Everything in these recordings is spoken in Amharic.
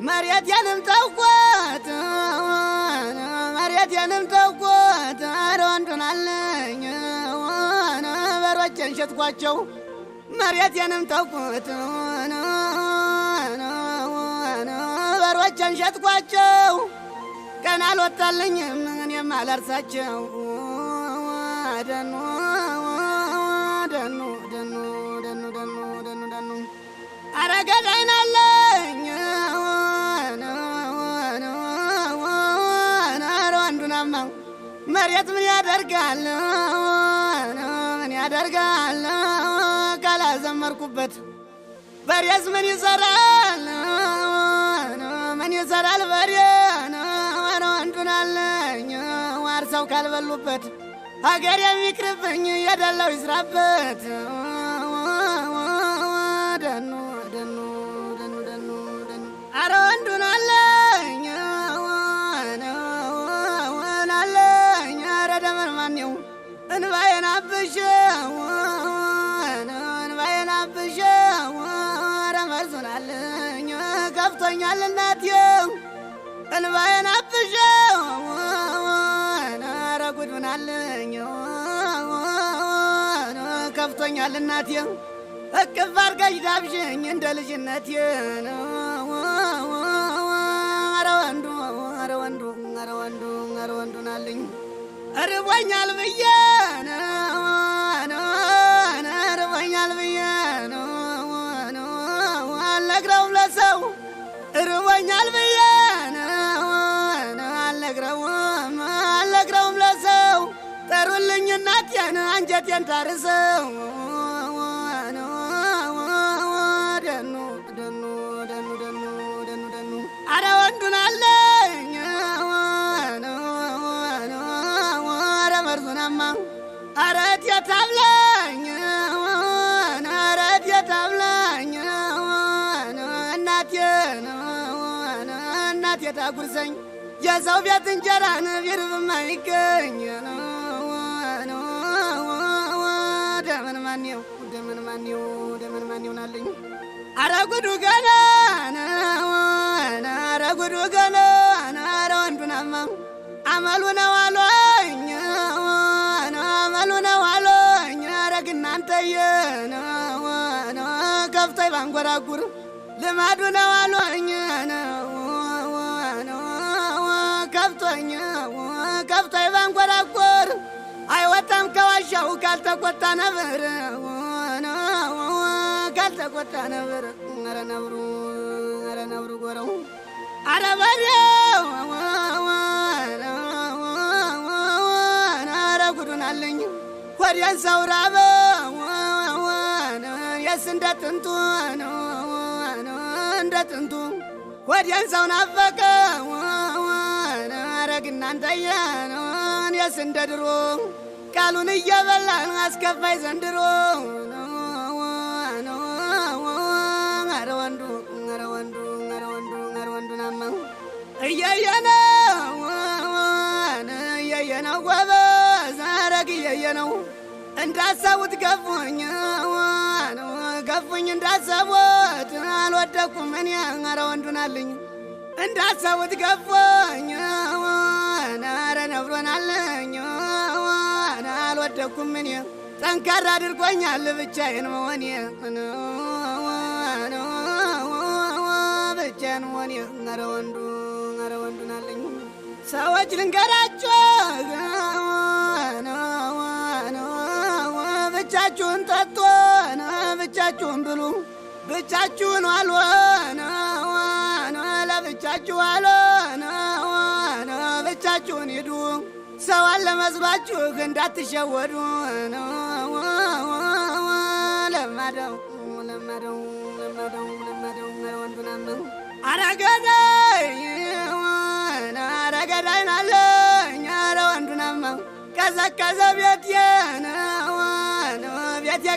መሬቴንም ተውኳት መሬቴንም ተውኳት አሮንዱን አለኝ በሮቼን ሸጥኳቸው መሬቴንም ተውኳት በሮቼን ሸጥኳቸው ቀን አልወጣልኝም እኔም አላርሳቸው ደኑ ደኑ ደኑ ደኑ ደኑ ደኑ ደኑ አረገዳይን አለኝ አሮንዱናማ መሬት ምን ያደርጋል ምን ያደርጋል ካላዘመርኩበት በሬስ ምን ይሰራል ምን ይሰራል በሬ አሮንዱን አለኝ ዋርሰው ካልበሉበት ሀገር የሚቅርብኝ የደላው ይስራበት ደኑ ደኑ ደኑ ደኑ ደኑ አሮንዱን አለኝ አለኝ ኧረ ደመር ማነው እንባዬን አብሼው እንባዬን አብሼው ኧረ መርዙን አለኝ ከፍቶኛል እናቴው እንባዬን አብሼው ኧረ ጉድ ምናለኝ ከፍቶኛል እናቴው እቅፍ አድርገሽ ዳብሽኝ እንደ ልጅነቴ ኧረ ወንዱ ኧረ ወንዱ ኧረ ወንዱ ኧረ ወንዱን አለኝ እርቦኛል ብዬ እርቦኛል ብዬ አልነግረውም ለሰው እርቦኛል ብዬ አልነግረውም ለሰው ጠሩልኝ እናቴን አንጀቴን ታርሰው ደኑ ደኑ ደኑ ደኑ ደኑ ደኑ ኧረ ወንዱን አለኝ ኧረ መርዙናማ ኧረ እቴት አብላኝ ኧረ እቴት አብላኝ እናቴ ታጉርሰኝ የሰው ቤት እንጀራን ቢርብም አይገኝ ደምን ማነው ደምን ማነው ደምን ማነው ናለኝ ኧረ ጉዱ ገና ኧረ ጉዱ ገና ኧረ ወንዱናማ አመሉ ነው አሎኝ አመሉ ነው አሎኝ ኧረ ግን እናንተዬ ከፍቶኝ ባንጎራጉር ልማዱ ነው አሎኝ ከፍቶኝ ባንጎራጉር አይወጣም ከዋሻው ካልተቆጣ ነበር ካልተቆጣ ነበር ኧረ ነብሩ ጎረው ኧረ በሬው ኧረ ጉዱን አለኝ ወዲያን ሰው ራበው የስ እንደ ጥንቱ እንደ ጥንቱ ወዲያን ሰው ናፈቀ ኧረ ግን እናንተዬ የስ እንደ ድሮ ቃሉን እየበላን አስከፋይ ዘንድሮ ኧረ ወንዱ ኧረ ወንዱ ኧረ ወንዱ ኧረ ወንዱናማ እየየነው ጎበዝ ኧረግ እየየነው እንዳሰቡት ገፉኝ እንዳሰቡት አልወደኩም እኔ ኧረ ወንዱን አለኝ እንዳሰቡት ገፉኝ ኧረ ነብሮን አለኝ አልወደኩም እኔ ጠንካራ አድርጎኛል ብቻዬን መሆኔ ብቻዬን መሆኔ ኧረ ወንዱን አለኝ ሰዎች ልንገራቸው ብቻችሁን ጠጡ ብቻችሁን ብሉ ብቻችሁን ዋሉ ለብቻችሁ ዋሉ ብቻችሁን ሂዱ ሰው አለ መስሏችሁ እንዳትሸወዱ ለማደው ወንዱናማ አረገዳይ ናለኝ ኧረ ወንዱናማ ቀዘቀዘ ቤቴ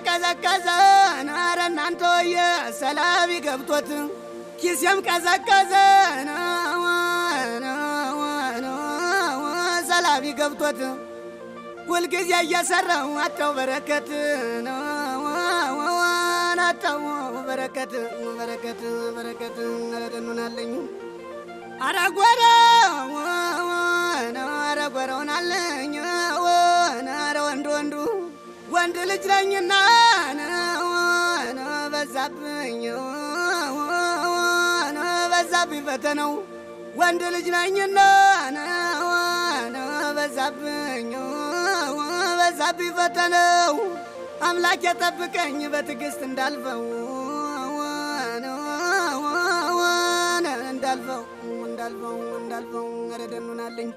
ቀዘቀዘ ኧረ እናንተ ወየ ሰላቢ ገብቶት ኪሴም ቀዘቀዘ ሰላቢ ገብቶት ሁልጊዜ እየሰራው አተው በረከት ሰጠው በረከት በረከት በረከት ረደኑናለኝ አረጓራው አረጓራውናለኝ አረ ወንዱ ወንድ ልጅ ነኝና በዛብኝ ፈተነው ወንድ ልጅ ነኝና በዛብኝ ፈተነው አምላክ የጠብቀኝ በትዕግስት እንዳልፈው እንዳልፈው ረደኑናለኝ